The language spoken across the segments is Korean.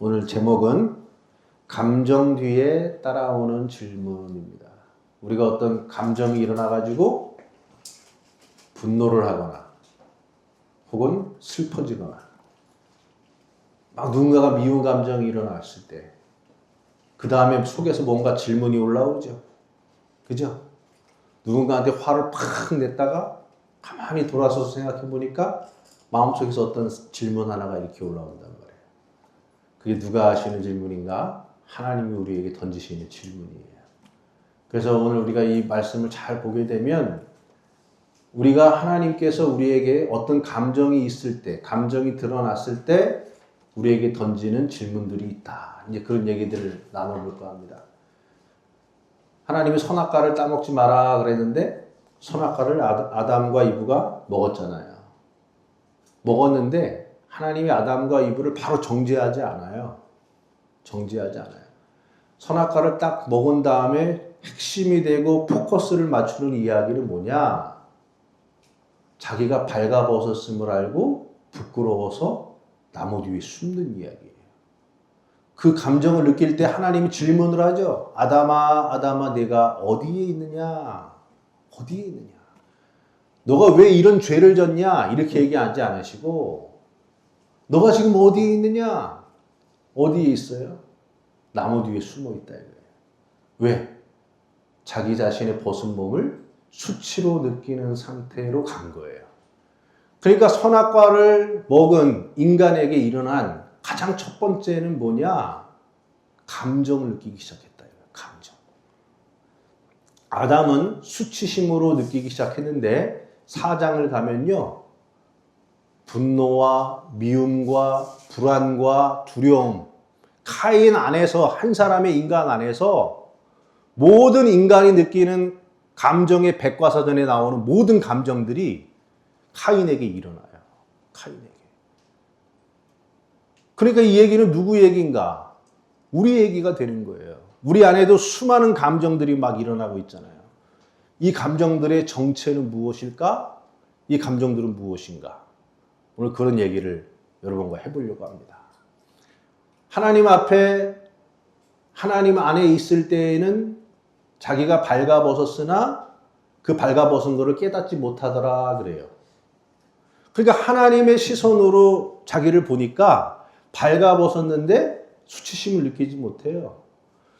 오늘 제목은 감정 뒤에 따라오는 질문입니다. 우리가 어떤 감정이 일어나가지고 분노를 하거나 혹은 슬퍼지거나 막 누군가가 미운 감정이 일어났을 때 그 다음에 속에서 뭔가 질문이 올라오죠. 그죠? 누군가한테 화를 팍 냈다가 가만히 돌아서서 생각해 보니까 마음속에서 어떤 질문 하나가 이렇게 올라온단 말이에요. 그게 누가 하시는 질문인가? 하나님이 우리에게 던지시는 질문이에요. 그래서 오늘 우리가 이 말씀을 잘 보게 되면 우리가 하나님께서 우리에게 어떤 감정이 있을 때, 감정이 드러났을 때 우리에게 던지는 질문들이 있다. 이제 그런 얘기들을 나눠볼까 합니다. 하나님이 선악과를 따먹지 마라 그랬는데 선악과를 아담과 이브가 먹었잖아요. 먹었는데 하나님이 아담과 이브를 바로 정죄하지 않아요. 정죄하지 않아요. 선악과를 딱 먹은 다음에 핵심이 되고 포커스를 맞추는 이야기는 뭐냐? 자기가 발가벗었음을 알고 부끄러워서 나무 뒤에 숨는 이야기예요. 그 감정을 느낄 때 하나님이 질문을 하죠. 아담아, 아담아, 내가 어디에 있느냐? 어디에 있느냐? 너가 왜 이런 죄를 졌냐? 이렇게 얘기하지 않으시고 너가 지금 어디에 있느냐? 어디에 있어요? 나무 뒤에 숨어 있다 이거예요. 왜? 자기 자신의 벗은 몸을 수치로 느끼는 상태로 간 거예요. 그러니까 선악과를 먹은 인간에게 일어난 가장 첫 번째는 뭐냐? 감정을 느끼기 시작했다. 감정. 아담은 수치심으로 느끼기 시작했는데 4장을 가면요. 분노와 미움과 불안과 두려움, 카인 안에서 한 사람의 인간 안에서 모든 인간이 느끼는 감정의 백과사전에 나오는 모든 감정들이 카인에게 일어나요. 카인에게. 그러니까 이 얘기는 누구 얘기인가? 우리 얘기가 되는 거예요. 우리 안에도 수많은 감정들이 막 일어나고 있잖아요. 이 감정들의 정체는 무엇일까? 이 감정들은 무엇인가? 오늘 그런 얘기를 여러분과 해보려고 합니다. 하나님 앞에 하나님 안에 있을 때에는 자기가 발가벗었으나 그 발가벗은 것을 깨닫지 못하더라 그래요. 그러니까 하나님의 시선으로 자기를 보니까 발가벗었는데 수치심을 느끼지 못해요.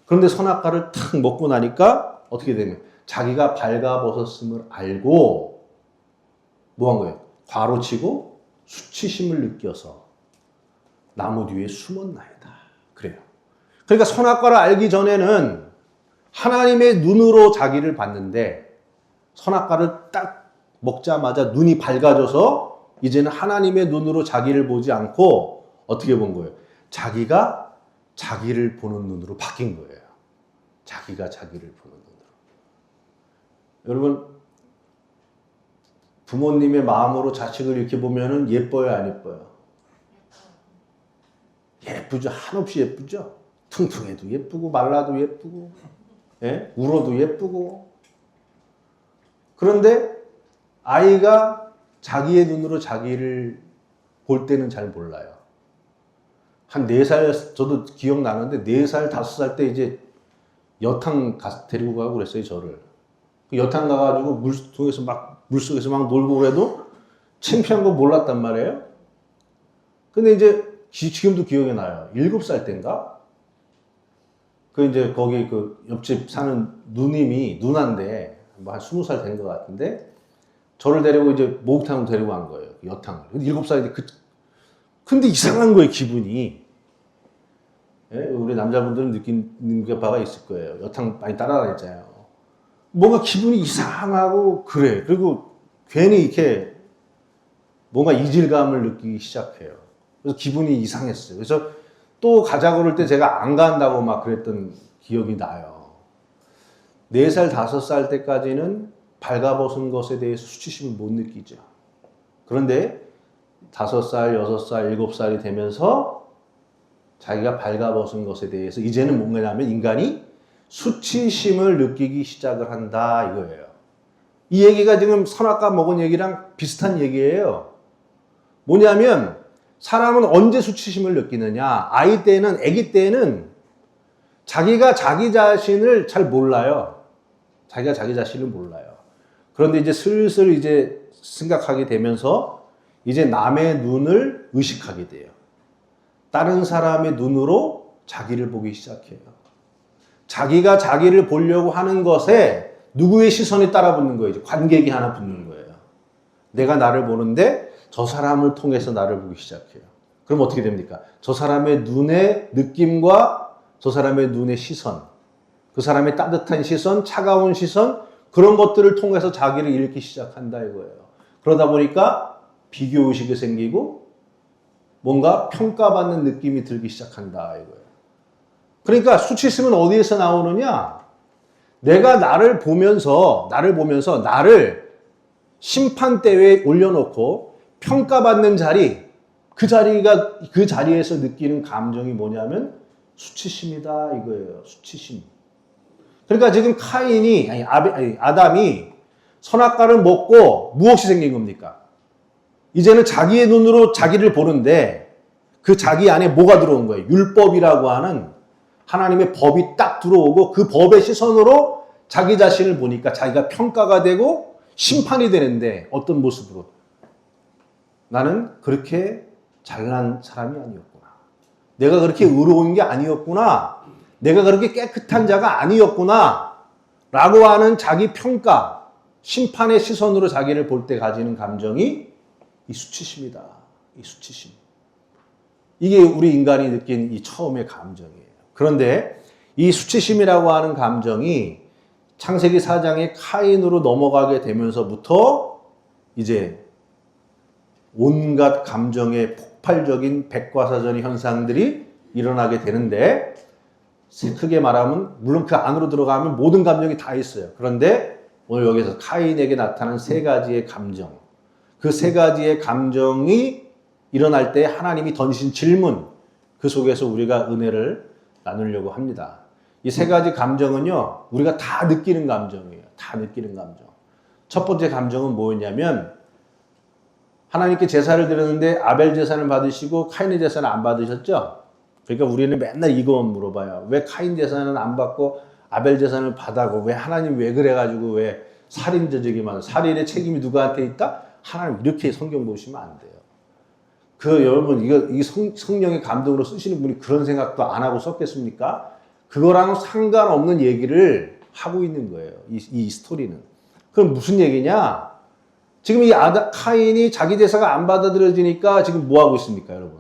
그런데 선악과를 탁 먹고 나니까 어떻게 되면 자기가 발가벗었음을 알고 뭐 한 거예요? 괄호치고 수치심을 느껴서 나무 뒤에 숨었나이다. 그래요. 그러니까 선악과를 알기 전에는 하나님의 눈으로 자기를 봤는데 선악과를 딱 먹자마자 눈이 밝아져서 이제는 하나님의 눈으로 자기를 보지 않고 어떻게 본 거예요? 자기가 자기를 보는 눈으로 바뀐 거예요. 자기가 자기를 보는 눈으로. 여러분, 부모님의 마음으로 자식을 이렇게 보면은 예뻐요, 안 예뻐요? 예쁘죠. 한없이 예쁘죠. 퉁퉁해도 예쁘고 말라도 예쁘고 예? 울어도 예쁘고. 그런데 아이가 자기의 눈으로 자기를 볼 때는 잘 몰라요. 한 4살, 저도 기억나는데 4살, 5살 때 이제 여탕 데리고 가고 그랬어요, 저를. 그 여탕 가가지고 물속에서 막 놀고 그래도 창피한 거 몰랐단 말이에요. 근데 이제 지금도 기억이 나요. 7살 때인가? 그 이제 거기 그 옆집 사는 누나인데 뭐 한 20살 된 것 같은데 저를 데리고 이제 목욕탕으로 데리고 간 거예요. 여탕을. 7살인데 근데 이상한 거예요, 기분이. 예? 우리 남자분들은 느끼는 바가 있을 거예요. 여탕 많이 따라다녔잖아요. 뭔가 기분이 이상하고 그래. 그리고 괜히 이렇게 뭔가 이질감을 느끼기 시작해요. 그래서 기분이 이상했어요. 그래서 또 가자고 그럴 때 제가 안 간다고 막 그랬던 기억이 나요. 4살, 5살 때까지는 발가벗은 것에 대해서 수치심을 못 느끼죠. 그런데 5살, 6살, 7살이 되면서 자기가 발가벗은 것에 대해서 이제는 뭐냐면 인간이 수치심을 느끼기 시작을 한다 이거예요. 이 얘기가 지금 선악과 먹은 얘기랑 비슷한 얘기예요. 뭐냐면 사람은 언제 수치심을 느끼느냐? 아기 때는 자기가 자기 자신을 잘 몰라요. 자기가 자기 자신을 몰라요. 그런데 이제 슬슬 이제 생각하게 되면서 이제 남의 눈을 의식하게 돼요. 다른 사람의 눈으로 자기를 보기 시작해요. 자기가 자기를 보려고 하는 것에 누구의 시선이 따라붙는 거예요. 이제 관객이 하나 붙는 거예요. 내가 나를 보는데 저 사람을 통해서 나를 보기 시작해요. 그럼 어떻게 됩니까? 저 사람의 눈의 느낌과 저 사람의 눈의 시선, 그 사람의 따뜻한 시선, 차가운 시선, 그런 것들을 통해서 자기를 잃기 시작한다 이거예요. 그러다 보니까 비교의식이 생기고 뭔가 평가받는 느낌이 들기 시작한다 이거예요. 그러니까 수치심은 어디에서 나오느냐? 내가 나를 보면서 나를 심판대회에 올려놓고 평가받는 자리, 그 자리에서 느끼는 감정이 뭐냐면 수치심이다 이거예요. 수치심. 그러니까 지금 아담이 선악과를 먹고 무엇이 생긴 겁니까? 이제는 자기의 눈으로 자기를 보는데 그 자기 안에 뭐가 들어온 거예요? 율법이라고 하는 하나님의 법이 딱 들어오고 그 법의 시선으로 자기 자신을 보니까 자기가 평가가 되고 심판이 되는데 어떤 모습으로? 나는 그렇게 잘난 사람이 아니었구나. 내가 그렇게 의로운 게 아니었구나. 내가 그렇게 깨끗한 자가 아니었구나. 라고 하는 자기 평가, 심판의 시선으로 자기를 볼 때 가지는 감정이 이 수치심이다. 이 수치심. 이게 우리 인간이 느낀 이 처음의 감정이에요. 그런데 이 수치심이라고 하는 감정이 창세기 4장의 카인으로 넘어가게 되면서부터 이제 온갖 감정의 폭발적인 백과사전의 현상들이 일어나게 되는데 크게 말하면 물론 그 안으로 들어가면 모든 감정이 다 있어요. 그런데 오늘 여기서 카인에게 나타난 세 가지의 감정, 그 세 가지의 감정이 일어날 때 하나님이 던진 질문, 그 속에서 우리가 은혜를 나누려고 합니다. 이 세 가지 감정은요, 우리가 다 느끼는 감정이에요. 다 느끼는 감정. 첫 번째 감정은 뭐였냐면 하나님께 제사를 드렸는데 아벨 제사를 받으시고 카인의 제사는 안 받으셨죠? 그러니까 우리는 맨날 이거만 물어봐요. 왜 카인 제사는 안 받고 아벨 제사는 받아고 왜 하나님 왜 그래가지고 왜 살인죄적이만 살인의 책임이 누구한테 있다? 하나님 이렇게 성경 보시면 안 돼요. 여러분 이 성령의 감동으로 쓰시는 분이 그런 생각도 안 하고 썼겠습니까? 그거랑은 상관없는 얘기를 하고 있는 거예요. 이 스토리는. 그럼 무슨 얘기냐? 지금 카인이 자기 제사가 안 받아들여지니까 지금 뭐 하고 있습니까, 여러분?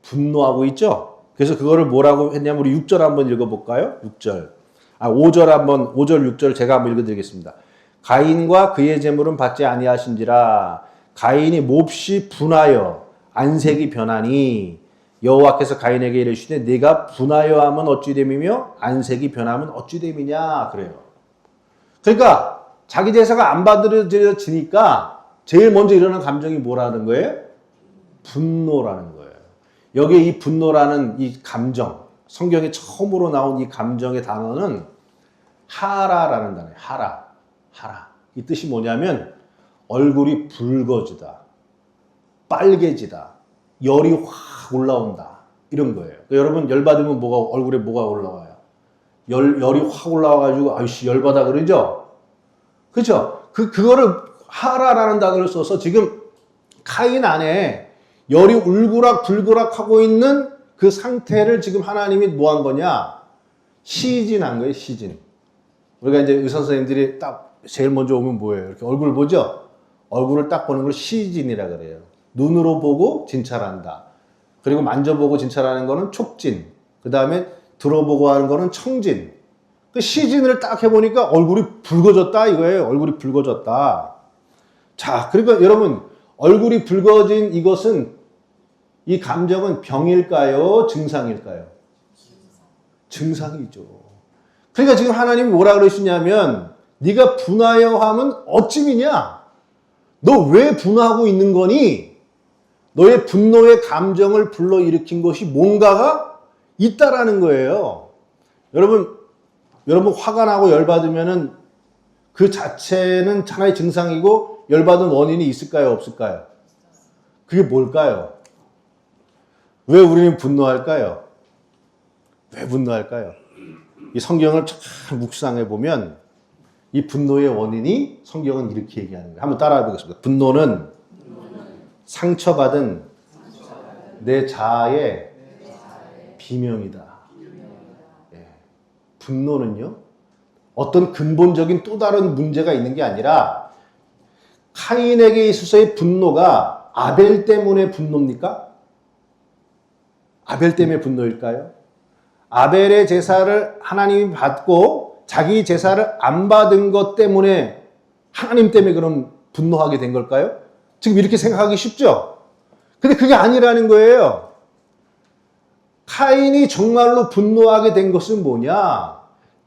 분노하고 있죠? 그래서 그거를 뭐라고 했냐면 우리 6절 한번 읽어볼까요? 6절. 5절 6절 제가 한번 읽어드리겠습니다. 가인과 그의 재물은 받지 아니하신지라 가인이 몹시 분하여 안색이 변하니 여호와께서 가인에게 이르시되 네가 분하여 하면 어찌 됨이며 안색이 변하면 어찌 됨이냐 그래요. 그러니까 자기 제사가 안 받아들여지니까 제일 먼저 일어나는 감정이 뭐라는 거예요? 분노라는 거예요. 여기에 이 분노라는 이 감정, 성경에 처음으로 나온 이 감정의 단어는 하라라는 단어예요. 하라. 이 뜻이 뭐냐면 얼굴이 붉어지다, 빨개지다, 열이 확 올라온다 이런 거예요. 그러니까 여러분 열받으면 얼굴에 뭐가 올라와요? 열이 확 올라와가지고 아이씨 열받아 그러죠? 그렇죠? 그거를 하라라는 단어를 써서 지금 카인 안에 열이 울그락불그락 하고 있는 그 상태를 지금 하나님이 뭐 한 거냐? 시진한 거예요, 시진. 우리가 이제 의사 선생님들이 딱 제일 먼저 오면 뭐예요? 이렇게 얼굴 보죠? 얼굴을 딱 보는 걸 시진이라 그래요. 눈으로 보고 진찰한다. 그리고 만져보고 진찰하는 거는 촉진. 그 다음에 들어보고 하는 거는 청진. 그 시진을 딱 해보니까 얼굴이 붉어졌다 이거예요. 얼굴이 붉어졌다. 자, 그러니까 여러분 얼굴이 붉어진 이 감정은 병일까요? 증상일까요? 증상이죠. 그러니까 지금 하나님이 뭐라 그러시냐면 네가 분하여 하면 어찌미냐? 너 왜 분하고 있는 거니? 너의 분노의 감정을 불러일으킨 것이 뭔가가 있다라는 거예요. 여러분 화가 나고 열받으면은 그 자체는 하나의 증상이고 열받은 원인이 있을까요? 없을까요? 그게 뭘까요? 왜 우리는 분노할까요? 왜 분노할까요? 이 성경을 잘 묵상해 보면 이 분노의 원인이 성경은 이렇게 얘기하는 거예요. 한번 따라해 보겠습니다. 분노는 상처받은 내 자아의 비명이다. 예. 분노는요, 어떤 근본적인 또 다른 문제가 있는 게 아니라 카인에게 있어서의 분노가 아벨 때문에 분노입니까? 아벨 때문에 분노일까요? 아벨의 제사를 하나님이 받고 자기 제사를 안 받은 것 때문에 하나님 때문에 그럼 분노하게 된 걸까요? 지금 이렇게 생각하기 쉽죠? 근데 그게 아니라는 거예요. 카인이 정말로 분노하게 된 것은 뭐냐?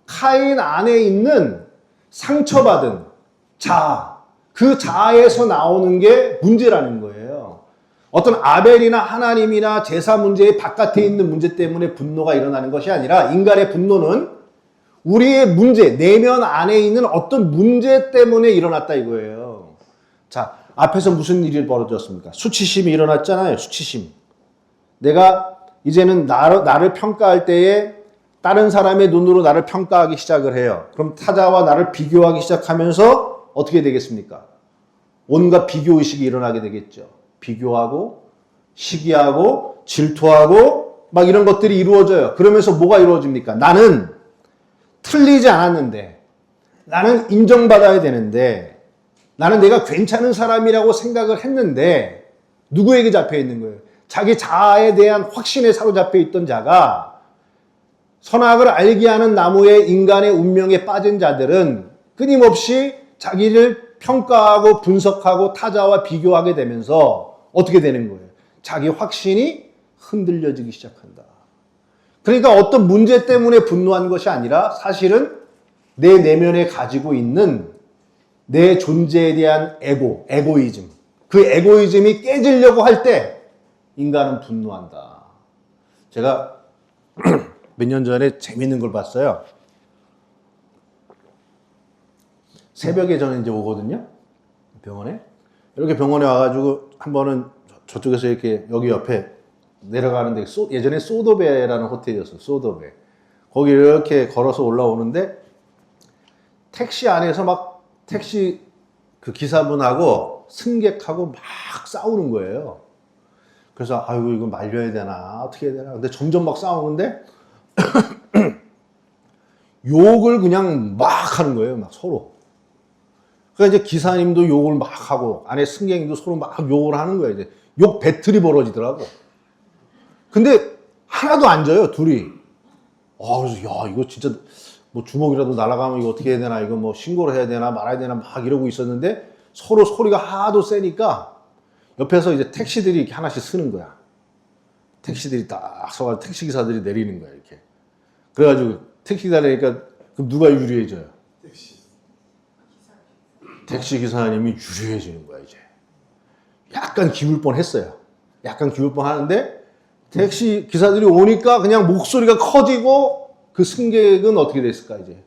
카인 안에 있는 상처받은 자아, 그 자아에서 나오는 게 문제라는 거예요. 어떤 아벨이나 하나님이나 제사 문제의 바깥에 있는 문제 때문에 분노가 일어나는 것이 아니라 인간의 분노는 우리의 문제, 내면 안에 있는 어떤 문제 때문에 일어났다 이거예요. 자, 앞에서 무슨 일이 벌어졌습니까? 수치심이 일어났잖아요. 수치심. 내가 이제는 나를 평가할 때에 다른 사람의 눈으로 나를 평가하기 시작을 해요. 그럼 타자와 나를 비교하기 시작하면서 어떻게 되겠습니까? 온갖 비교의식이 일어나게 되겠죠. 비교하고 시기하고 질투하고 막 이런 것들이 이루어져요. 그러면서 뭐가 이루어집니까? 나는 틀리지 않았는데, 나는 인정받아야 되는데, 나는 내가 괜찮은 사람이라고 생각을 했는데 누구에게 잡혀 있는 거예요? 자기 자아에 대한 확신에 사로잡혀 있던 자가, 선악을 알게 하는 나무의 인간의 운명에 빠진 자들은 끊임없이 자기를 평가하고 분석하고 타자와 비교하게 되면서 어떻게 되는 거예요? 자기 확신이 흔들려지기 시작한다. 그러니까 어떤 문제 때문에 분노한 것이 아니라 사실은 내 내면에 가지고 있는 내 존재에 대한 에고이즘. 그 에고이즘이 깨지려고 할 때 인간은 분노한다. 제가 몇 년 전에 재밌는 걸 봤어요. 새벽에 저는 이제 오거든요. 병원에. 이렇게 병원에 와가지고 한 번은 저쪽에서 이렇게 여기 옆에 내려가는데 예전에 소도배라는 호텔이었어요. 소도배. 거기 이렇게 걸어서 올라오는데 택시 안에서 막 택시 그 기사분하고 승객하고 막 싸우는 거예요. 그래서 아이고 이거 말려야 되나 어떻게 해야 되나. 근데 점점 막 싸우는데 욕을 그냥 막 하는 거예요. 막 서로. 그러니까 이제 기사님도 욕을 막 하고 안에 승객님도 서로 막 욕을 하는 거예요. 이제 욕 배틀이 벌어지더라고. 근데 하나도 안 져요, 둘이. 그래서 야 이거 진짜 뭐 주먹이라도 날아가면 이거 어떻게 해야 되나, 이거 뭐 신고를 해야 되나 말아야 되나 막 이러고 있었는데 서로 소리가 하도 세니까 옆에서 이제 택시들이 이렇게 하나씩 쓰는 거야. 택시들이 딱 서가지고 택시기사들이 내리는 거야, 이렇게. 그래가지고 택시기사 내니까 그럼 누가 유리해져요? 택시기사님이 유리해지는 거야, 이제. 약간 기울 뻔 했어요. 약간 기울 뻔 하는데 택시 기사들이 오니까 그냥 목소리가 커지고 그 승객은 어떻게 됐을까, 이제.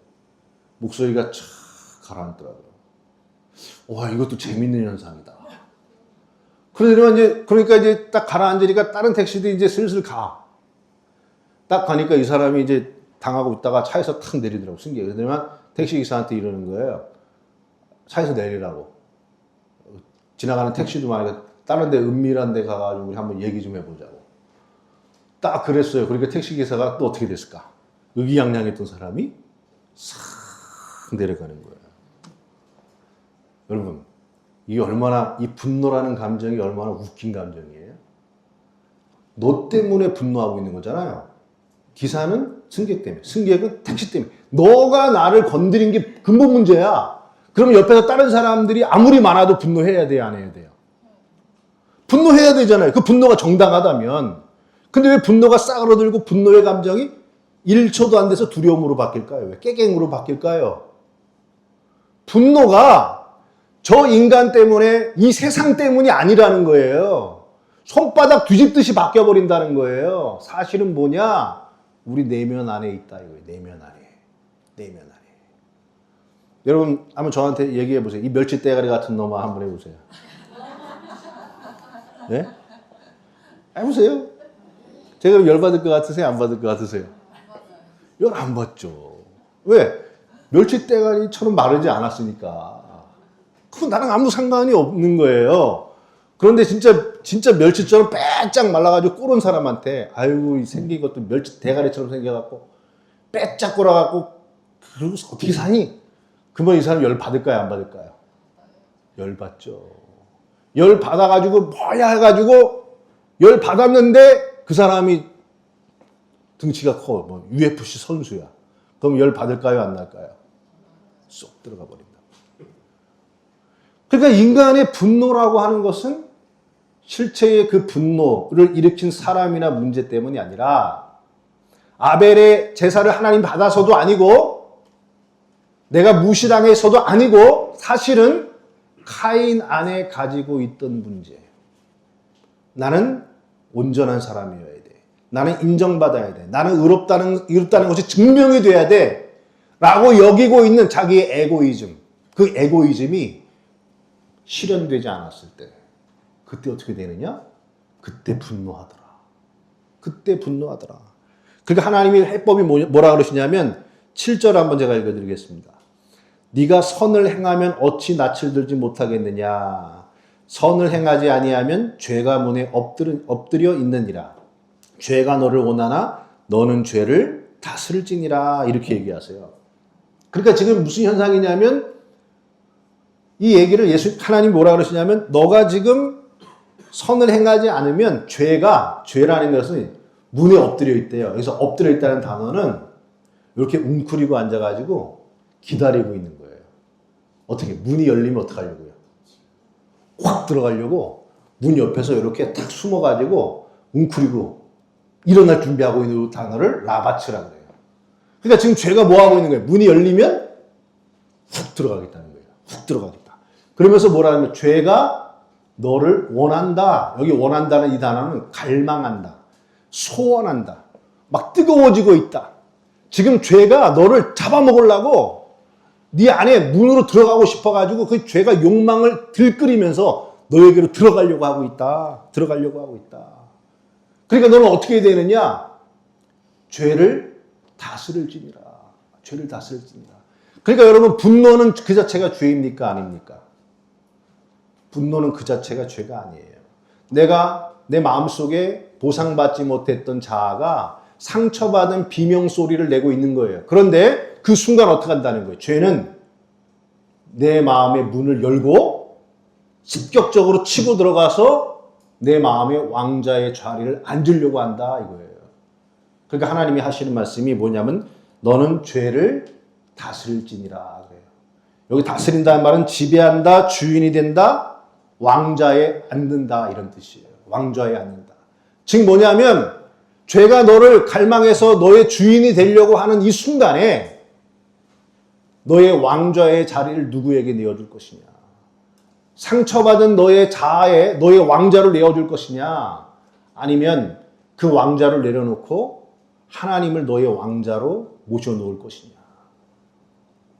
목소리가 촥 가라앉더라고요. 와, 이것도 재밌는 현상이다. 그러니까 이제 딱 가라앉으니까 다른 택시들이 이제 슬슬 가. 딱 가니까 이 사람이 이제 당하고 있다가 차에서 탁 내리더라고, 승객이. 그러면 택시기사한테 이러는 거예요. 차에서 내리라고. 지나가는 택시도 많으니까 다른 데 은밀한 데 가가지고 우리 한번 얘기 좀 해보자고. 딱 그랬어요. 그러니까 택시기사가 또 어떻게 됐을까? 의기양양했던 사람이 싹 내려가는 거예요. 여러분, 이게 얼마나, 이 분노라는 감정이 얼마나 웃긴 감정이에요? 너 때문에 분노하고 있는 거잖아요. 기사는 승객 때문에, 승객은 택시 때문에. 너가 나를 건드린 게 근본 문제야. 그러면 옆에서 다른 사람들이 아무리 많아도 분노해야 돼요, 안 해야 돼요? 분노해야 되잖아요. 그 분노가 정당하다면. 근데 왜 분노가 싸그러들고 분노의 감정이 1초도 안 돼서 두려움으로 바뀔까요? 왜 깨갱으로 바뀔까요? 분노가 저 인간 때문에, 이 세상 때문이 아니라는 거예요. 손바닥 뒤집듯이 바뀌어버린다는 거예요. 사실은 뭐냐? 우리 내면 안에 있다 이거예요. 내면 안에. 내면 안에. 여러분 한번 저한테 얘기해 보세요. 이 멸치 대가리 같은 놈아 한번 해보세요. 네? 해보세요. 제가 열 받을 것 같으세요? 안 받을 것 같으세요? 열 안 받죠. 왜? 멸치 대가리처럼 마르지 않았으니까. 그건 나랑 아무 상관이 없는 거예요. 그런데 진짜 멸치처럼 빼짝 말라가지고 꿇은 사람한테, 아이고, 생긴 것도 멸치 대가리처럼 생겨갖고, 빼짝 꿇어갖고, 그러고서 어떻게 사니? 그러면 이 사람 열 받을까요? 안 받을까요? 열 받죠. 열 받아가지고, 뭐야 해가지고, 열 받았는데, 그 사람이 등치가 커. 뭐, UFC 선수야. 그럼 열 받을까요? 안 날까요? 쏙 들어가 버린다. 그러니까 인간의 분노라고 하는 것은 실체의 그 분노를 일으킨 사람이나 문제 때문이 아니라 아벨의 제사를 하나님 받아서도 아니고 내가 무시당해서도 아니고 사실은 카인 안에 가지고 있던 문제. 나는 온전한 사람이어야 돼. 나는 인정받아야 돼. 나는 의롭다는 것이 증명이 돼야 돼. 라고 여기고 있는 자기의 에고이즘. 그 에고이즘이 실현되지 않았을 때 그때 어떻게 되느냐? 그때 분노하더라. 그때 분노하더라. 그러니까 하나님의 해법이 뭐라 그러시냐면 7절 한번 제가 읽어드리겠습니다. 네가 선을 행하면 어찌 낯을 들지 못하겠느냐. 선을 행하지 아니하면 죄가 문에 엎드려 있느니라. 죄가 너를 원하나 너는 죄를 다스릴지니라. 이렇게 얘기하세요. 그러니까 지금 무슨 현상이냐면 이 얘기를 하나님 뭐라 그러시냐면 너가 지금 선을 행하지 않으면 죄라는 것은 문에 엎드려 있대요. 여기서 엎드려 있다는 단어는 이렇게 웅크리고 앉아가지고 기다리고 있는 거예요. 어떻게? 문이 열리면 어떡하려고요? 확 들어가려고 문 옆에서 이렇게 탁 숨어가지고 웅크리고 일어날 준비하고 있는 단어를 라바츠라 그래요. 그러니까 지금 죄가 뭐 하고 있는 거예요? 문이 열리면 훅 들어가겠다는 거예요. 훅 들어가겠다. 그러면서 뭐라 하면 죄가 너를 원한다. 여기 원한다는 이 단어는 갈망한다. 소원한다. 막 뜨거워지고 있다. 지금 죄가 너를 잡아먹으려고 네 안에 문으로 들어가고 싶어가지고 그 죄가 욕망을 들끓이면서 너에게로 들어가려고 하고 있다. 들어가려고 하고 있다. 그러니까 너는 어떻게 해야 되느냐? 죄를 다스릴지니라. 죄를 다스릴지니라. 그러니까 여러분 분노는 그 자체가 죄입니까? 아닙니까? 분노는 그 자체가 죄가 아니에요. 내가 내 마음속에 보상받지 못했던 자아가 상처받은 비명소리를 내고 있는 거예요. 그런데 그 순간 어떻게 한다는 거예요? 죄는 내 마음의 문을 열고 습격적으로 치고 들어가서 내 마음의 왕자의 자리를 앉으려고 한다 이거예요. 그러니까 하나님이 하시는 말씀이 뭐냐면 너는 죄를 다스릴지니라 그래요. 여기 다스린다는 말은 지배한다, 주인이 된다, 왕자에 앉는다 이런 뜻이에요. 왕좌에 앉는다. 즉 뭐냐면 죄가 너를 갈망해서 너의 주인이 되려고 하는 이 순간에 너의 왕좌의 자리를 누구에게 내어줄 것이냐. 상처받은 너의 자아에 너의 왕자를 내어줄 것이냐. 아니면 그 왕자를 내려놓고 하나님을 너의 왕자로 모셔놓을 것이냐.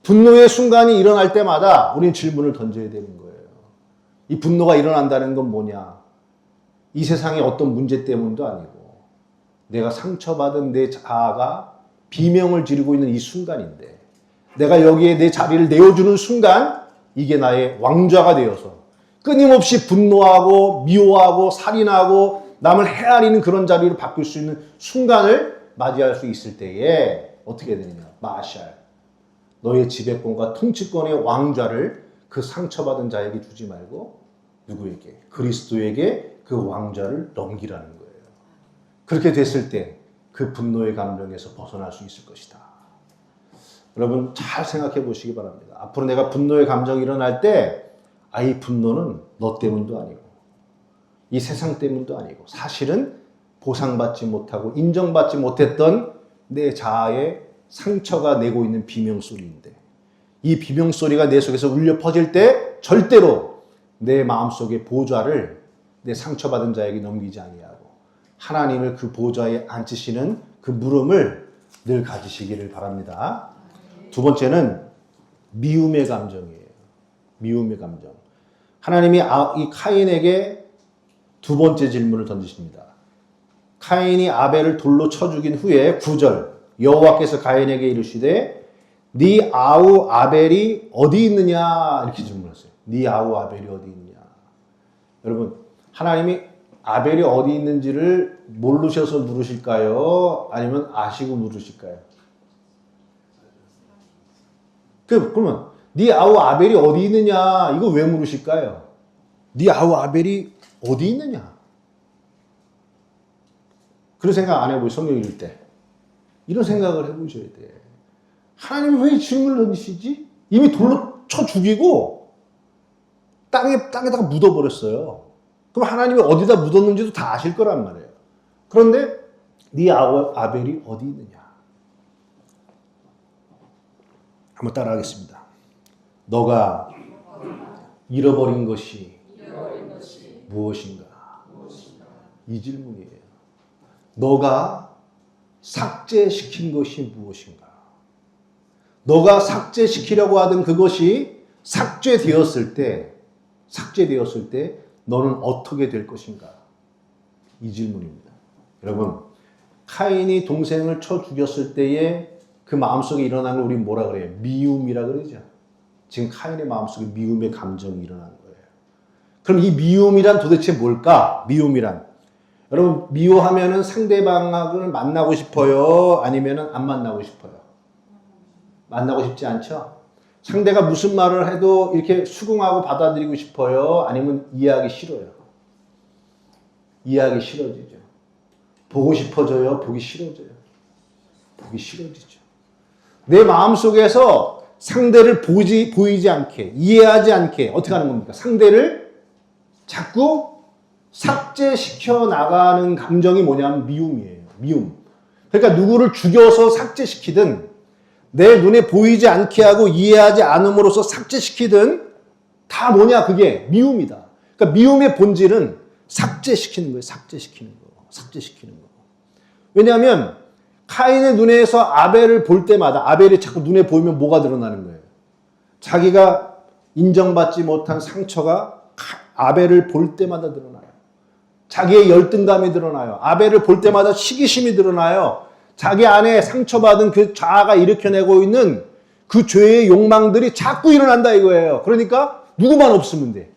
분노의 순간이 일어날 때마다 우리는 질문을 던져야 되는 거예요. 이 분노가 일어난다는 건 뭐냐? 이 세상의 어떤 문제 때문도 아니고 내가 상처받은 내 자아가 비명을 지르고 있는 이 순간인데 내가 여기에 내 자리를 내어주는 순간 이게 나의 왕좌가 되어서 끊임없이 분노하고 미워하고 살인하고 남을 헤아리는 그런 자리로 바뀔 수 있는 순간을 맞이할 수 있을 때에 어떻게 되느냐? 마샬. 너의 지배권과 통치권의 왕좌를 그 상처받은 자에게 주지 말고 누구에게? 그리스도에게 그 왕좌를 넘기라는 거예요. 그렇게 됐을 때 그 분노의 감정에서 벗어날 수 있을 것이다. 여러분 잘 생각해 보시기 바랍니다. 앞으로 내가 분노의 감정이 일어날 때 이 분노는 너 때문도 아니고 이 세상 때문도 아니고 사실은 보상받지 못하고 인정받지 못했던 내 자아의 상처가 내고 있는 비명소리인데 이 비명소리가 내 속에서 울려 퍼질 때 절대로 내 마음속의 보좌를 내 상처받은 자에게 넘기지 아니하고 하나님을 그 보좌에 앉히시는 그 물음을 늘 가지시기를 바랍니다. 두 번째는 미움의 감정이에요. 미움의 감정. 하나님이 이 카인에게 두 번째 질문을 던지십니다. 카인이 아벨을 돌로 쳐 죽인 후에 9절 여호와께서 가인에게 이르시되 네 아우 아벨이 어디 있느냐 이렇게 질문했어요. 네 아우 아벨이 어디 있느냐. 여러분 하나님이 아벨이 어디 있는지를 모르셔서 물으실까요? 아니면 아시고 물으실까요? 그러면 네 아우 아벨이 어디 있느냐 이거 왜 물으실까요? 네 아우 아벨이 어디 있느냐? 그런 생각 안 해보세요. 성경 읽을 때. 이런 생각을 해보셔야 돼. 하나님이 왜 질문을 던지시지? 이미 돌로 쳐 죽이고 땅에다가 묻어버렸어요. 그럼 하나님이 어디다 묻었는지도 다 아실 거란 말이에요. 그런데 네 아벨이 어디 있느냐? 한번 따라하겠습니다. 너가 잃어버린 것이 무엇인가? 이 질문이에요. 너가 삭제시킨 것이 무엇인가? 너가 삭제시키려고 하던 그것이 삭제되었을 때 너는 어떻게 될 것인가? 이 질문입니다. 여러분, 카인이 동생을 쳐 죽였을 때에 그 마음속에 일어난 걸 우리 뭐라 그래요? 미움이라 그러죠. 지금 카인의 마음속에 미움의 감정이 일어난 거예요. 그럼 이 미움이란 도대체 뭘까? 미움이란. 여러분, 미워하면은 상대방을 만나고 싶어요? 아니면은 안 만나고 싶어요? 만나고 싶지 않죠? 상대가 무슨 말을 해도 이렇게 수긍하고 받아들이고 싶어요? 아니면 이해하기 싫어요? 이해하기 싫어지죠. 보고 싶어져요? 보기 싫어져요? 보기 싫어지죠. 내 마음속에서 상대를 보이지 않게, 이해하지 않게 어떻게 하는 겁니까? 상대를 자꾸 삭제시켜 나가는 감정이 뭐냐면 미움이에요. 미움. 그러니까 누구를 죽여서 삭제시키든 내 눈에 보이지 않게 하고 이해하지 않음으로써 삭제시키든 다 뭐냐 그게 미움이다. 그러니까 미움의 본질은 삭제시키는 거예요. 삭제시키는 거. 왜냐하면 카인의 눈에서 아벨을 볼 때마다 아벨이 자꾸 눈에 보이면 뭐가 드러나는 거예요? 자기가 인정받지 못한 상처가 아벨을 볼 때마다 드러나요. 자기의 열등감이 드러나요. 아벨을 볼 때마다 시기심이 드러나요. 자기 안에 상처받은 그 자아가 일으켜내고 있는 그 죄의 욕망들이 자꾸 일어난다 이거예요. 그러니까 누구만 없으면 돼.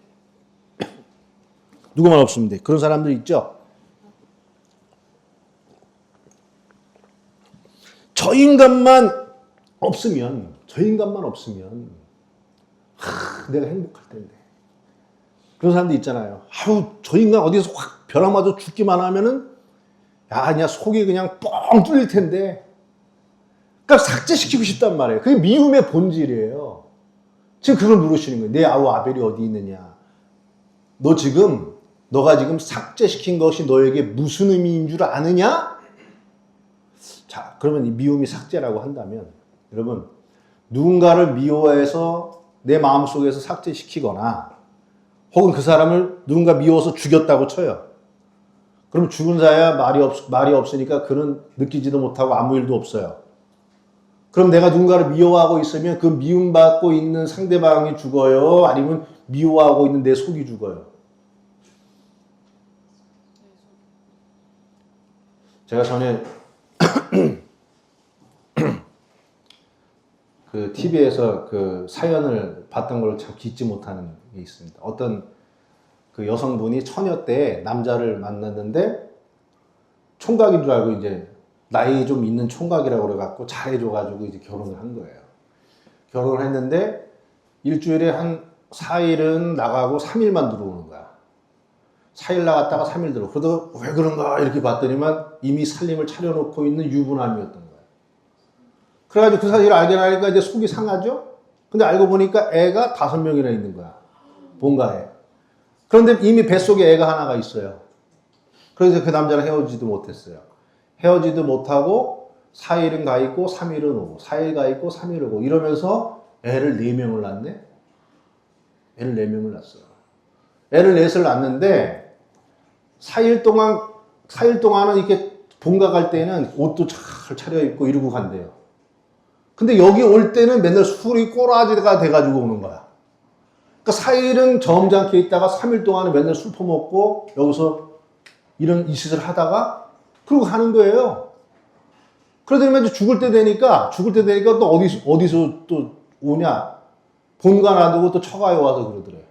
누구만 없으면 돼. 그런 사람들 있죠. 저 인간만 없으면 내가 행복할 텐데. 그런 사람들 있잖아요. 저 인간 어디서 확 벼락 맞아 죽기만 하면은 그냥 속이 그냥 뻥 뚫릴 텐데. 그러니까 삭제시키고 싶단 말이에요. 그게 미움의 본질이에요. 지금 그걸 물으시는 거예요. 내 아우 아벨이 어디 있느냐. 너가 지금 삭제시킨 것이 너에게 무슨 의미인 줄 아느냐? 자, 그러면 이 미움이 삭제라고 한다면 여러분 누군가를 미워해서 내 마음속에서 삭제시키거나 혹은 그 사람을 누군가 미워서 죽였다고 쳐요. 그럼 죽은 자야 말이 없으니까 그는 느끼지도 못하고 아무 일도 없어요. 그럼 내가 누군가를 미워하고 있으면 그 미움받고 있는 상대방이 죽어요? 아니면 미워하고 있는 내 속이 죽어요? 제가 전에 그 TV에서 그 사연을 봤던 걸 참 잊지 못하는 게 있습니다. 어떤 그 여성분이 처녀 때 남자를 만났는데 총각인 줄 알고 이제 나이 좀 있는 총각이라고 그래갖고 잘해줘가지고 이제 결혼을 한 거예요. 결혼을 했는데 일주일에 한 4일은 나가고 3일만 들어오는 거야. 4일 나갔다가 3일 들어오고. 그러다가 왜 그런가 이렇게 봤더니만 이미 살림을 차려놓고 있는 유부남이었던 거야. 그래가지고 그 사실을 알게 나니까 이제 속이 상하죠? 근데 알고 보니까 애가 5명이나 있는 거야. 본가에. 그런데 이미 뱃속에 애가 하나가 있어요. 그래서 그 남자는 헤어지지도 못했어요. 헤어지도 못하고 4일은 가 있고 3일은 오고 4일 가 있고 3일 오고 이러면서 애를 4명을 낳네? 애를 4명을 낳았어요. 애를 4을 낳았는데 4일 동안은 이렇게 본가 갈 때는 옷도 잘 차려입고 이러고 간대요. 근데 여기 올 때는 맨날 술이 꼬라지가 돼가지고 오는 거야. 그러니까 4일은 점잖게 있다가 3일 동안은 맨날 술 퍼먹고 여기서 이런 이 짓을 하다가 그러고 가는 거예요. 그러더니 이제 죽을 때 되니까 또 어디서 또 오냐. 본가 놔두고 또 처가에 와서 그러더래.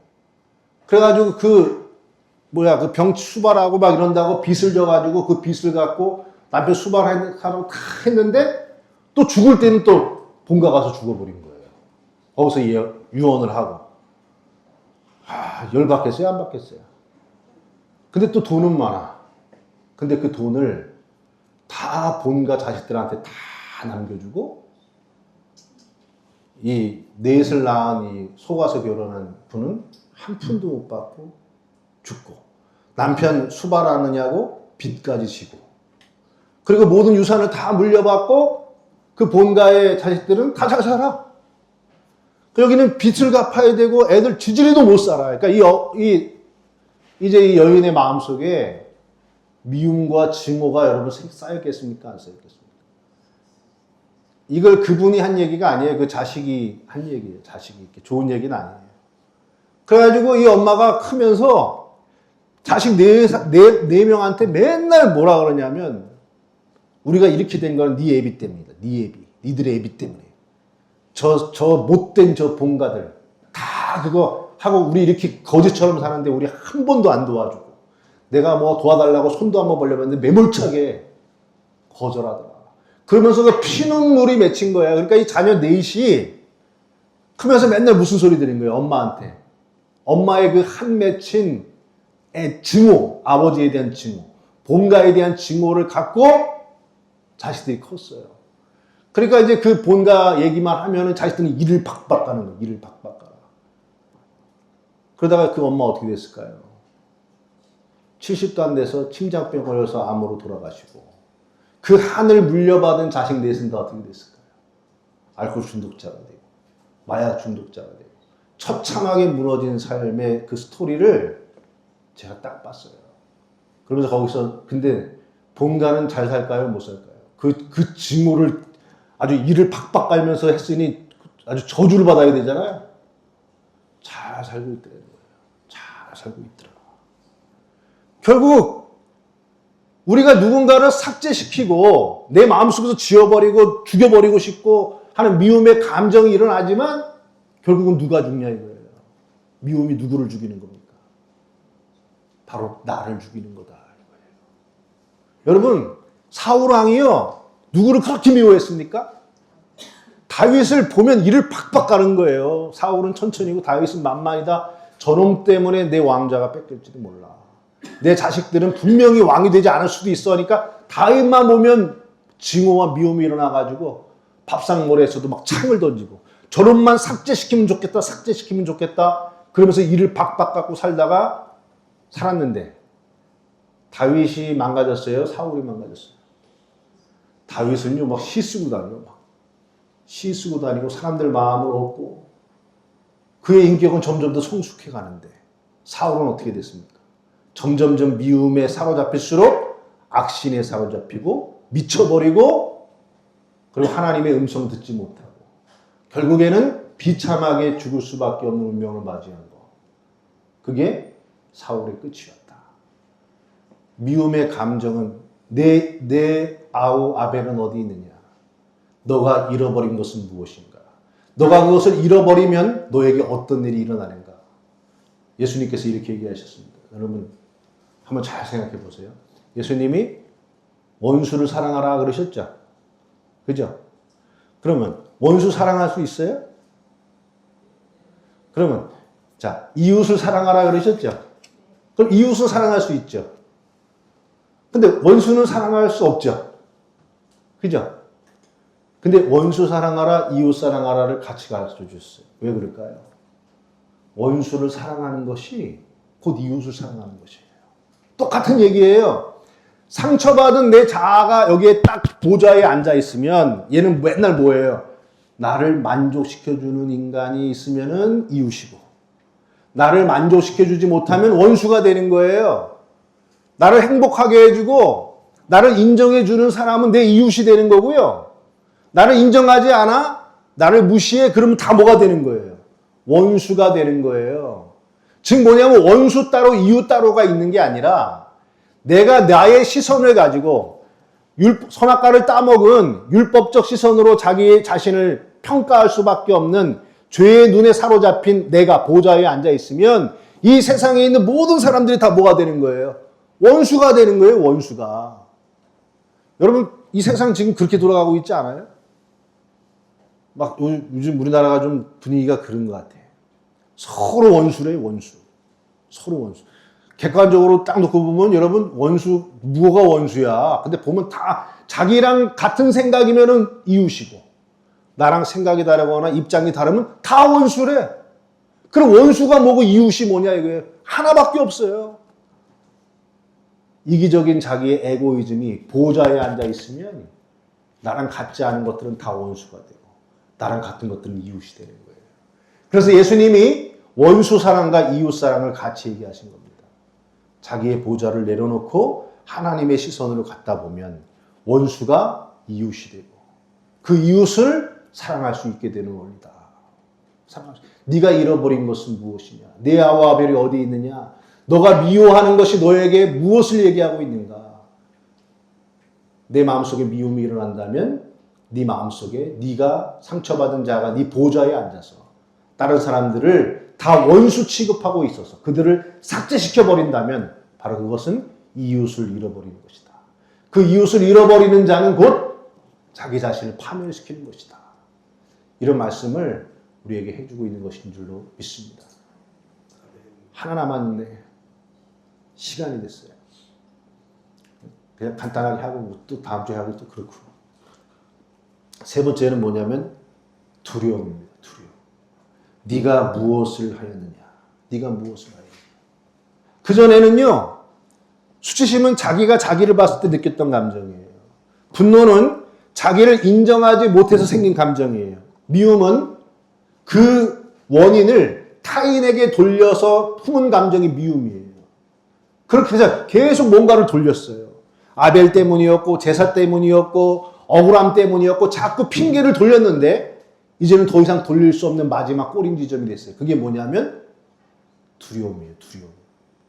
그래가지고 그 병 수발하고 막 이런다고 빚을 져가지고 그 빚을 갖고 남편 수발하라고 다 했는데 또 죽을 때는 또 본가 가서 죽어버린 거예요. 거기서 유언을 하고. 열받겠어요? 안 받겠어요? 근데 또 돈은 많아. 근데 그 돈을 다 본가 자식들한테 다 남겨주고 이 넷을 낳은 이 속아서 결혼한 분은 한 푼도 못 받고 죽고 남편 수발하느냐고 빚까지 지고 그리고 모든 유산을 다 물려받고 그 본가의 자식들은 다 잘 살아. 여기는 빚을 갚아야 되고 애들 지지리도 못 살아. 그러니까 이제 이 여인의 마음속에 미움과 증오가 여러분 쌓였겠습니까? 안 쌓였겠습니까? 이걸 그분이 한 얘기가 아니에요. 그 자식이 한 얘기예요. 자식이 이렇게 좋은 얘기는 아니에요. 그래가지고 이 엄마가 크면서 자식 네 명한테 맨날 뭐라 그러냐면 우리가 이렇게 된 건 네 애비 때문이다. 네 애비. 니들의 애비 때문에. 저 못된 저 본가들 다 그거 하고 우리 이렇게 거지처럼 사는데 우리 한 번도 안 도와주고 내가 뭐 도와달라고 손도 한번 벌려봤는데 매몰차게 거절하더라. 그러면서 그 피눈물이 맺힌 거야. 그러니까 이 자녀 넷이 크면서 맨날 무슨 소리 들은 거예요. 엄마한테. 엄마의 그 한 맺힌 증오, 아버지에 대한 증오, 본가에 대한 증오를 갖고 자식들이 컸어요. 그러니까 이제 그 본가 얘기만 하면은 자식들이 이를 박박 가는 거예요. 이를 박박 가라. 그러다가 그 엄마 어떻게 됐을까요? 70도 안 돼서 심장병 걸려서 암으로 돌아가시고 그 한을 물려받은 자식 넷은 다 어떻게 됐을까요? 알코올 중독자가 되고 마약 중독자가 되고 처참하게 무너진 삶의 그 스토리를 제가 딱 봤어요. 그러면서 거기서 근데 본가는 잘 살까요? 못 살까요? 그 증오를 아주 이를 박박 깔면서 했으니 아주 저주를 받아야 되잖아요. 잘 살고 있더라는 거예요. 잘 살고 있더라. 결국 우리가 누군가를 삭제시키고 내 마음속에서 지워버리고 죽여버리고 싶고 하는 미움의 감정이 일어나지만 결국은 누가 죽냐 이거예요. 미움이 누구를 죽이는 겁니까? 바로 나를 죽이는 거다 이거예요. 여러분 사울 왕이요. 누구를 그렇게 미워했습니까? 다윗을 보면 이를 팍팍 가는 거예요. 사울은 천천히고 다윗은 만만이다. 저놈 때문에 내 왕자가 뺏길지도 몰라. 내 자식들은 분명히 왕이 되지 않을 수도 있어 하니까 다윗만 보면 증오와 미움이 일어나가지고 밥상머리에서도 막 창을 던지고 저놈만 삭제시키면 좋겠다. 삭제시키면 좋겠다. 그러면서 이를 박박 갖고 살다가 살았는데 다윗이 망가졌어요? 사울이 망가졌어요? 다윗은요, 막 시 쓰고 다니고, 시 쓰고 다니고, 사람들 마음을 얻고, 그의 인격은 점점 더 성숙해 가는데, 사울은 어떻게 됐습니까? 점점점 미움에 사로잡힐수록 악신에 사로잡히고, 미쳐버리고, 그리고 하나님의 음성 듣지 못하고, 결국에는 비참하게 죽을 수밖에 없는 운명을 맞이한 거. 그게 사울의 끝이었다. 미움의 감정은 내 아벨은 어디 있느냐? 너가 잃어버린 것은 무엇인가? 너가 그것을 잃어버리면 너에게 어떤 일이 일어나는가? 예수님께서 이렇게 얘기하셨습니다. 여러분 한번 잘 생각해 보세요. 예수님이 원수를 사랑하라 그러셨죠? 그죠? 그러면 원수 사랑할 수 있어요? 그러면 자 이웃을 사랑하라 그러셨죠? 그럼 이웃은 사랑할 수 있죠? 근데 원수는 사랑할 수 없죠. 그죠? 근데 원수 사랑하라, 이웃 사랑하라를 같이 가르쳐 주셨어요. 왜 그럴까요? 원수를 사랑하는 것이 곧 이웃을 사랑하는 것이에요. 똑같은 얘기예요. 상처받은 내 자아가 여기에 딱 보좌에 앉아 있으면 얘는 맨날 뭐예요? 나를 만족시켜주는 인간이 있으면은 이웃이고 나를 만족시켜주지 못하면 원수가 되는 거예요. 나를 행복하게 해주고 나를 인정해주는 사람은 내 이웃이 되는 거고요. 나를 인정하지 않아? 나를 무시해? 그러면 다 뭐가 되는 거예요? 원수가 되는 거예요. 즉 뭐냐면 원수 따로 이웃 따로가 있는 게 아니라 내가 나의 시선을 가지고 선악과를 따먹은 율법적 시선으로 자기 자신을 평가할 수밖에 없는 죄의 눈에 사로잡힌 내가 보좌에 앉아 있으면 이 세상에 있는 모든 사람들이 다 뭐가 되는 거예요? 원수가 되는 거예요, 원수가. 여러분, 이 세상 지금 그렇게 돌아가고 있지 않아요? 막 요즘 우리나라가 좀 분위기가 그런 것 같아. 서로 원수래요, 원수. 서로 원수. 객관적으로 딱 놓고 보면 여러분 원수, 뭐가 원수야? 근데 보면 다 자기랑 같은 생각이면은 이웃이고 나랑 생각이 다르거나 입장이 다르면 다 원수래. 그럼 원수가 뭐고 이웃이 뭐냐 이거예요. 하나밖에 없어요. 이기적인 자기의 에고이즘이 보좌에 앉아 있으면 나랑 같지 않은 것들은 다 원수가 되고 나랑 같은 것들은 이웃이 되는 거예요. 그래서 예수님이 원수 사랑과 이웃 사랑을 같이 얘기하신 겁니다. 자기의 보좌를 내려놓고 하나님의 시선으로 갖다 보면 원수가 이웃이 되고 그 이웃을 사랑할 수 있게 되는 원리다. 네가 잃어버린 것은 무엇이냐? 내 아와 아벨이 어디 있느냐? 너가 미워하는 것이 너에게 무엇을 얘기하고 있는가? 내 마음속에 미움이 일어난다면 네 마음속에 네가 상처받은 자가 네 보좌에 앉아서 다른 사람들을 다 원수 취급하고 있어서 그들을 삭제시켜버린다면 바로 그것은 이웃을 잃어버리는 것이다. 그 이웃을 잃어버리는 자는 곧 자기 자신을 파멸시키는 것이다. 이런 말씀을 우리에게 해주고 있는 것인 줄로 믿습니다. 하나 남았는데 시간이 됐어요. 그냥 간단하게 하고 또 다음 주에 하고 또 그렇고. 세 번째는 뭐냐면 두려움입니다. 두려움. 네가 무엇을 하였느냐? 네가 무엇을 하였느냐? 그전에는요. 수치심은 자기가 자기를 봤을 때 느꼈던 감정이에요. 분노는 자기를 인정하지 못해서 생긴 감정이에요. 미움은 그 원인을 타인에게 돌려서 품은 감정이 미움이에요. 그렇게 해서 계속 뭔가를 돌렸어요. 아벨 때문이었고 제사 때문이었고 억울함 때문이었고 자꾸 핑계를 돌렸는데 이제는 더 이상 돌릴 수 없는 마지막 꼬린 지점이 됐어요. 그게 뭐냐면 두려움이에요. 두려움.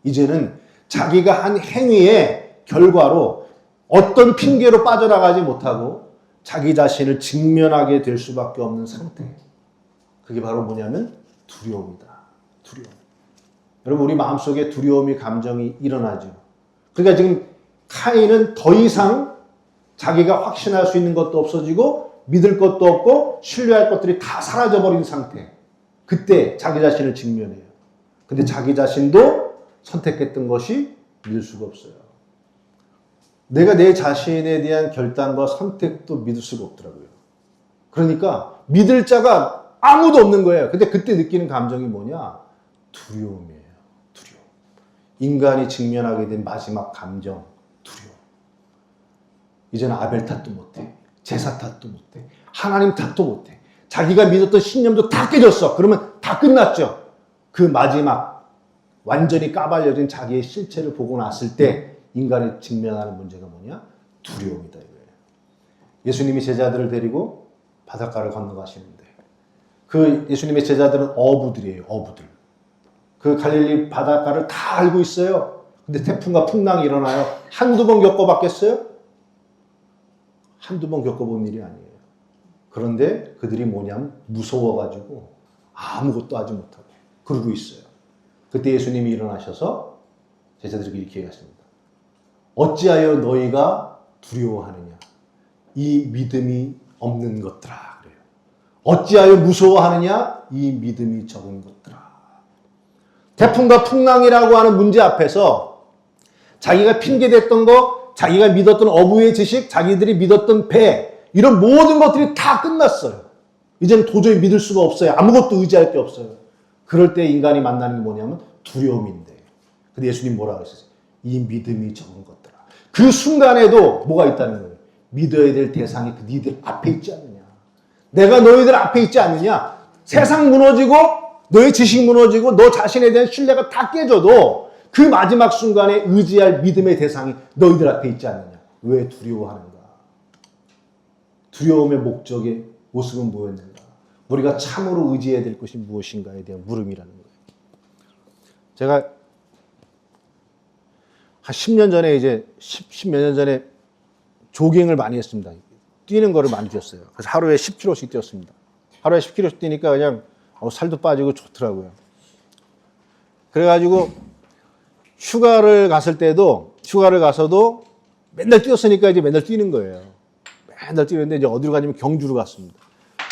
이제는 자기가 한 행위의 결과로 어떤 핑계로 빠져나가지 못하고 자기 자신을 직면하게 될 수밖에 없는 상태. 그게 바로 뭐냐면 두려움이다. 두려움. 여러분 우리 마음속에 두려움이 감정이 일어나죠. 그러니까 지금 카인은 더 이상 자기가 확신할 수 있는 것도 없어지고 믿을 것도 없고 신뢰할 것들이 다 사라져버린 상태. 그때 자기 자신을 직면해요. 근데 자기 자신도 선택했던 것이 믿을 수가 없어요. 내가 내 자신에 대한 결단과 선택도 믿을 수가 없더라고요. 그러니까 믿을 자가 아무도 없는 거예요. 근데 그때 느끼는 감정이 뭐냐? 두려움이에요. 두려움. 인간이 직면하게 된 마지막 감정, 두려움. 이제는 아벨 탓도 못해. 제사 탓도 못해. 하나님 탓도 못해. 자기가 믿었던 신념도 다 깨졌어. 그러면 다 끝났죠. 그 마지막 완전히 까발려진 자기의 실체를 보고 났을 때 인간이 직면하는 문제가 뭐냐? 두려움이다 이거예요. 예수님이 제자들을 데리고 바닷가를 건너가시는데 그 예수님의 제자들은 어부들이에요. 어부들. 그 갈릴리 바닷가를 다 알고 있어요. 근데 태풍과 풍랑이 일어나요. 한두 번 겪어봤겠어요? 한두 번 겪어본 일이 아니에요. 그런데 그들이 뭐냐면 무서워가지고 아무것도 하지 못하고 그러고 있어요. 그때 예수님이 일어나셔서 제자들에게 이렇게 얘기하십니다. 어찌하여 너희가 두려워하느냐? 이 믿음이 없는 것들아. 어찌하여 무서워하느냐? 이 믿음이 적은 것들아. 태풍과 풍랑이라고 하는 문제 앞에서 자기가 핑계댔던 거, 자기가 믿었던 어부의 지식, 자기들이 믿었던 배, 이런 모든 것들이 다 끝났어요. 이제는 도저히 믿을 수가 없어요. 아무것도 의지할 게 없어요. 그럴 때 인간이 만나는 게 뭐냐면 두려움인데. 근데 예수님 뭐라고 했어요? 이 믿음이 적은 것들아. 그 순간에도 뭐가 있다는 거예요? 믿어야 될 대상이 그 니들 앞에 있지 않느냐. 내가 너희들 앞에 있지 않느냐? 세상 무너지고 너의 지식 무너지고 너 자신에 대한 신뢰가 다 깨져도 그 마지막 순간에 의지할 믿음의 대상이 너희들 앞에 있지 않느냐? 왜 두려워하는가? 두려움의 목적의 모습은 뭐였는가? 우리가 참으로 의지해야 될 것이 무엇인가에 대한 물음이라는 거예요. 제가 한 10년 전에 이제 10몇 년 전에 조깅을 많이 했습니다. 뛰는 거를 많이 뛰었어요. 그래서 하루에 10km씩 뛰었습니다. 하루에 10km씩 뛰니까 그냥 살도 빠지고 좋더라고요. 그래가지고 휴가를 가서도 맨날 뛰었으니까 이제 맨날 뛰는 거예요. 맨날 뛰는데 이제 어디로 가냐면 경주로 갔습니다.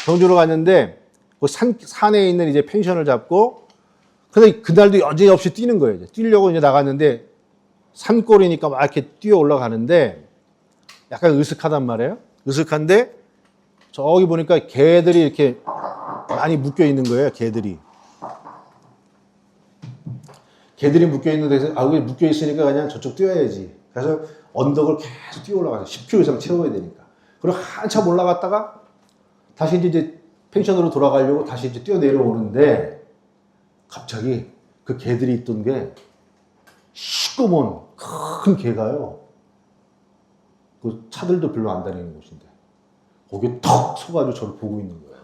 경주로 갔는데 그 산에 있는 이제 펜션을 잡고 근데 그날도 여지없이 뛰는 거예요. 이제 뛰려고 이제 나갔는데 산골이니까 막 이렇게 뛰어 올라가는데 약간 으슥하단 말이에요. 으슥한데 저기 보니까 개들이 이렇게 많이 묶여 있는 거예요. 개들이 묶여 있는 데서 여기 묶여 있으니까 그냥 저쪽 뛰어야지. 그래서 언덕을 계속 뛰어 올라가서 10km 이상 채워야 되니까. 그리고 한참 올라갔다가 다시 이제 펜션으로 돌아가려고 다시 이제 뛰어 내려오는데 갑자기 그 개들이 있던 게 시꺼먼 큰 개가요. 그 차들도 별로 안 다니는 곳인데 거기에 턱 서가지고 저를 보고 있는 거예요.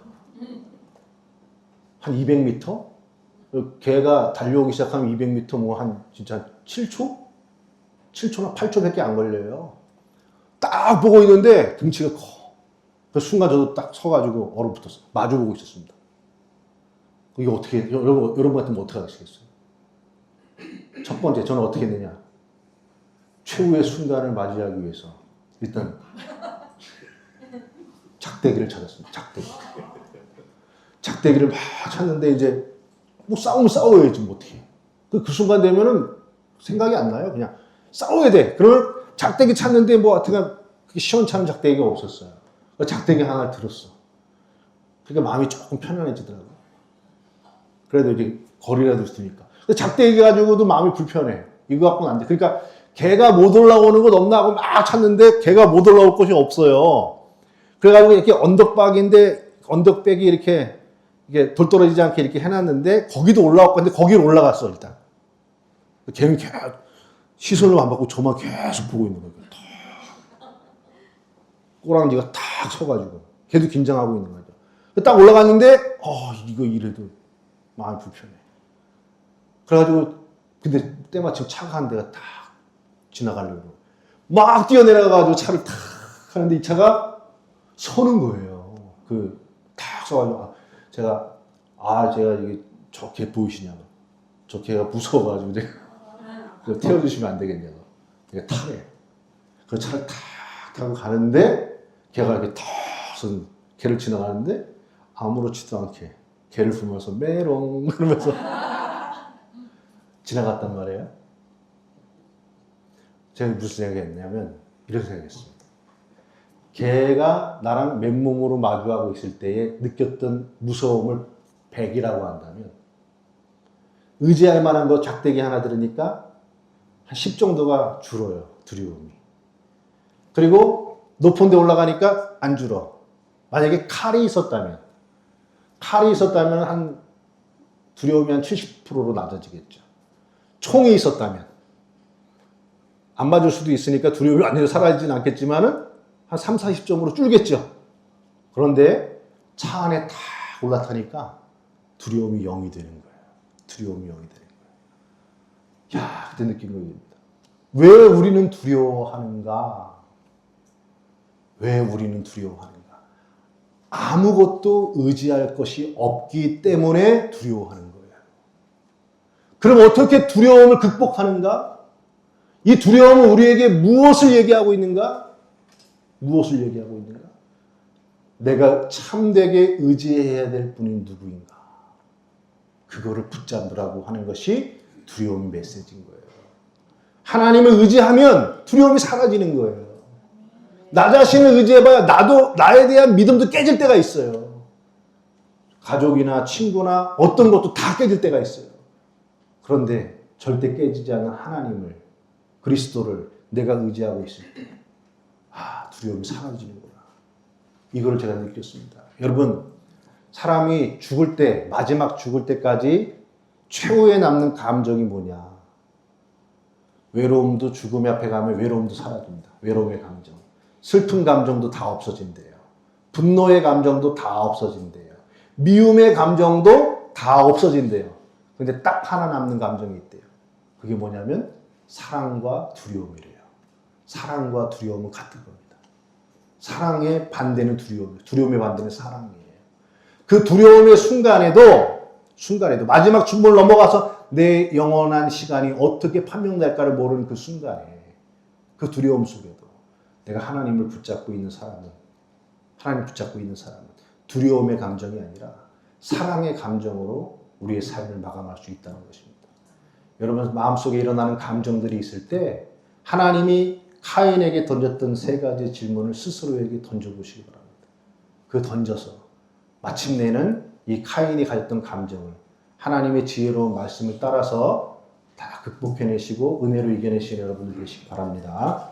한 200m? 개가 달려오기 시작하면 200m 뭐 한 진짜 7초? 7초나 8초밖에 안 걸려요. 딱 보고 있는데 등치가 커. 그 순간 저도 딱 서가지고 얼어붙었어. 마주보고 있었습니다. 이게 어떻게, 여러분 같으면 어떻게 하시겠어요? 첫 번째, 저는 어떻게 했느냐. 최후의 순간을 맞이하기 위해서 일단 작대기를 찾았습니다. 작대기를 막 찾는데 이제 뭐 싸우면 싸워야지 뭐 어떻게. 그 순간 되면은 생각이 안 나요. 그냥 싸워야 돼. 그러면 작대기 찾는데 뭐 하여튼 시원찮은 작대기가 없었어요. 작대기 하나를 들었어. 그러니까 마음이 조금 편안해지더라고요. 그래도 이제 거리라도 있으니까. 작대기 가지고도 마음이 불편해. 이거 갖고는 안 돼. 그러니까 개가 못 올라오는 곳 없나 하고 막 찾는데 개가 못 올라올 곳이 없어요. 그래가지고 이렇게 언덕백이 이렇게 돌 떨어지지 않게 이렇게 해놨는데 거기도 올라올 건데 거기를 올라갔어 일단. 걔는 계속 시선을 안 받고 저만 계속 보고 있는 거예요. 꼬랑지가 탁 서가지고 걔도 긴장하고 있는 거죠. 딱 올라갔는데 이거 이래도 마음이 불편해. 그래가지고 근데 때마침 차가 한 대가 딱 지나가려고 막 뛰어내려가지고 차를 탁 하는데 이 차가 서는 거예요. 탁 서가지고 제가 이게 저 개 보이시냐고. 저 개가 무서워가지고 제가 태워주시면 안 되겠냐고. 제가 타래. 그 차를 탁 타고 가는데 걔가 이렇게 탁 선 개를 지나가는데 아무렇지도 않게 개를 보면서 메롱 그러면서 지나갔단 말이에요. 제가 무슨 생각했냐면 이런 생각했습니다. 걔가 나랑 맨몸으로 마주하고 있을 때에 느꼈던 무서움을 100이라고 한다면 의지할 만한 거 작대기 하나 들으니까 한 10 정도가 줄어요. 두려움이. 그리고 높은 데 올라가니까 안 줄어. 만약에 칼이 있었다면 한 두려움이 한 70%로 낮아지겠죠. 총이 있었다면 안 맞을 수도 있으니까 두려움이 완전히 사라지진 않겠지만은 한 3, 40점으로 줄겠죠. 그런데 차 안에 탁 올라타니까 두려움이 0이 되는 거예요. 두려움이 0이 되는 거예요. 야, 그때 느낀 겁니다. 왜 우리는 두려워하는가? 왜 우리는 두려워하는가? 아무것도 의지할 것이 없기 때문에 두려워하는 거예요. 그럼 어떻게 두려움을 극복하는가? 이 두려움은 우리에게 무엇을 얘기하고 있는가? 무엇을 얘기하고 있는가? 내가 참되게 의지해야 될 분이 누구인가? 그거를 붙잡으라고 하는 것이 두려움 메시지인 거예요. 하나님을 의지하면 두려움이 사라지는 거예요. 나 자신을 의지해봐야 나에 대한 믿음도 깨질 때가 있어요. 가족이나 친구나 어떤 것도 다 깨질 때가 있어요. 그런데 절대 깨지지 않는 하나님을, 그리스도를 내가 의지하고 있을 때 두려움이 사라지는구나. 이걸 제가 느꼈습니다. 여러분, 사람이 죽을 때, 마지막 죽을 때까지 최후에 남는 감정이 뭐냐? 외로움도 죽음의 앞에 가면 외로움도 사라집니다. 외로움의 감정. 슬픈 감정도 다 없어진대요. 분노의 감정도 다 없어진대요. 미움의 감정도 다 없어진대요. 근데 딱 하나 남는 감정이 있대요. 그게 뭐냐면 사랑과 두려움이래요. 사랑과 두려움은 같은 겁니다. 사랑의 반대는 두려움, 두려움의 반대는 사랑이에요. 그 두려움의 순간에도 마지막 중보를 넘어가서 내 영원한 시간이 어떻게 판명될까를 모르는 그 순간에 그 두려움 속에도 내가 하나님을 붙잡고 있는 사람은 두려움의 감정이 아니라 사랑의 감정으로 우리의 삶을 마감할 수 있다는 것입니다. 여러분 마음속에 일어나는 감정들이 있을 때 하나님이 카인에게 던졌던 3가지 질문을 스스로에게 던져보시기 바랍니다. 그 던져서 마침내는 이 카인이 가졌던 감정을 하나님의 지혜로운 말씀을 따라서 다 극복해내시고 은혜로 이겨내시는 여러분들 되시기 바랍니다.